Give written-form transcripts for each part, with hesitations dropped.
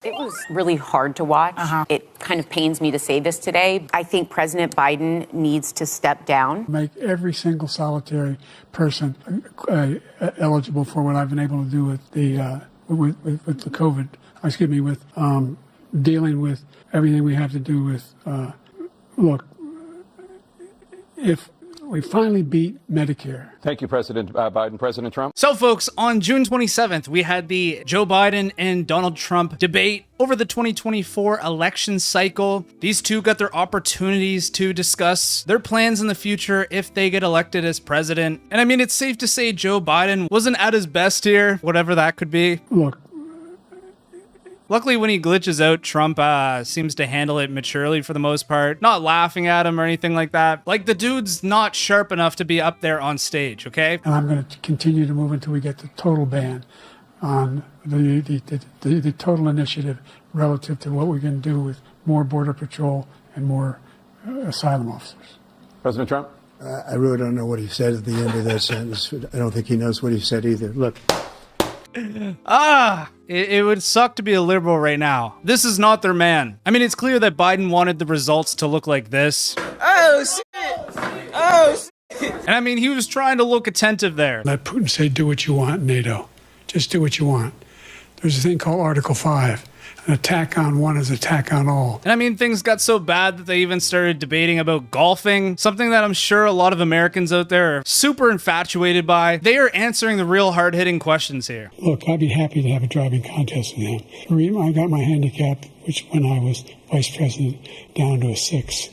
It was really hard to watch. It kind of pains me to say this today. I think President Biden needs to step down. Make every single solitary person eligible for what I've been able to do with the COVID. With dealing with everything we have to do with. Look, if we finally beat Medicare. Thank you, President Biden. President Trump. So, folks, on June 27th, we had the Joe Biden and Donald Trump debate over the 2024 election cycle. These two got their opportunities to discuss their plans in the future if they get elected as president. And I mean, it's safe to say Joe Biden wasn't at his best here, whatever that could be. Look. Luckily, when he glitches out, Trump seems to handle it maturely for the most part, not laughing at him or anything like that. Like, the dude's not sharp enough to be up there on stage, okay? And I'm going to continue to move until we get the total ban on the total initiative relative to what we can do with more Border Patrol and more asylum officers. President Trump? I really don't know what he said at the end of that sentence. I don't think he knows what he said either. Look. It would suck to be a liberal right now. This is not their man. I mean, it's clear that Biden wanted the results to look like this. Oh, shit! Oh, shit! And I mean, he was trying to look attentive there. Let Putin say, do what you want, NATO. Just do what you want. There's a thing called Article 5. An attack on one is attack on all. And I mean, things got so bad that they even started debating about golfing, something that I'm sure a lot of Americans out there are super infatuated by. They are answering the real hard-hitting questions here. Look, I'd be happy to have a driving contest with him. I got my handicap, which when I was vice president, down to a 6.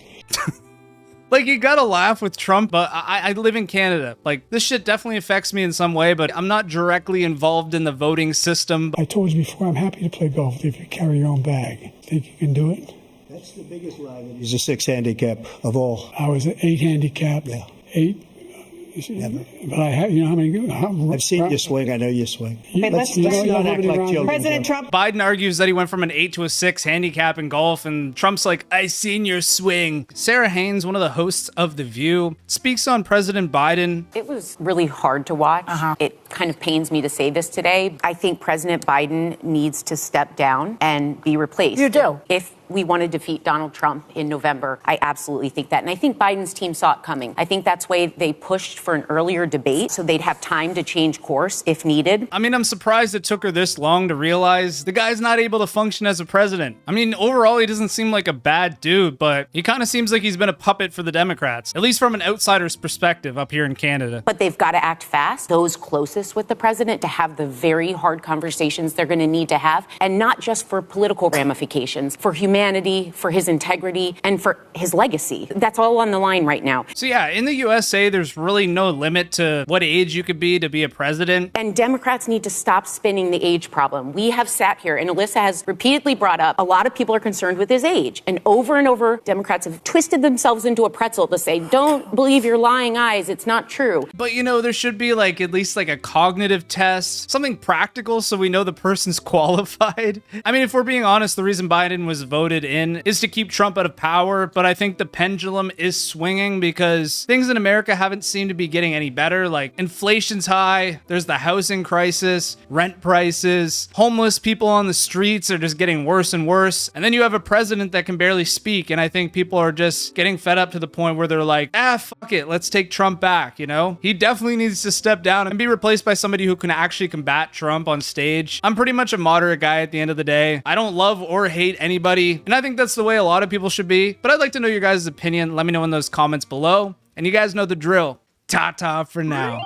Like, you gotta laugh with Trump, but I live in Canada. Like, this shit definitely affects me in some way, but I'm not directly involved in the voting system. I told you before, I'm happy to play golf if you carry your own bag. Think you can do it? That's the biggest lie. He's a 6 handicap of all. I was an 8 handicap. Yeah. 8. But I have, you know how many... I've seen you swing. I know you swing. Hey, let's not act like children. President Trump. Biden argues that he went from an 8 to a 6 handicap in golf, and Trump's like, I seen your swing. Sara Haines, one of the hosts of The View, speaks on President Biden. It was really hard to watch. It kind of pains me to say this today. I think President Biden needs to step down and be replaced. You do? If we want to defeat Donald Trump in November, I absolutely think that. And I think Biden's team saw it coming. I think that's why they pushed for an earlier debate so they'd have time to change course if needed. I mean, I'm surprised it took her this long to realize the guy's not able to function as a president. I mean, overall, he doesn't seem like a bad dude, but he kind of seems like he's been a puppet for the Democrats, at least from an outsider's perspective up here in Canada. But they've got to act fast, those closest with the president, to have the very hard conversations they're going to need to have, and not just for political ramifications, for humanity, for his integrity, and for his legacy. That's all on the line right now. So yeah, in the USA, there's really no limit to what age you could be to be a president. And Democrats need to stop spinning the age problem. We have sat here, and Alyssa has repeatedly brought up, a lot of people are concerned with his age. And over, Democrats have twisted themselves into a pretzel to say, don't believe your lying eyes, it's not true. But you know, there should be like at least like a cognitive test, something practical so we know the person's qualified. I mean, if we're being honest, the reason Biden was voted in is to keep Trump out of power, but I think the pendulum is swinging because things in America haven't seemed to be getting any better. Like, inflation's high, there's the housing crisis, rent prices, homeless people on the streets are just getting worse and worse, and then you have a president that can barely speak, and I think people are just getting fed up to the point where they're like, fuck it, let's take Trump back, you know? He definitely needs to step down and be replaced by somebody who can actually combat Trump on stage. I'm pretty much a moderate guy at the end of the day. I don't love or hate anybody, and I think that's the way a lot of people should be, but I'd like to know your guys' opinion. Let me know in those comments below, and you guys know the drill. Ta-ta for now.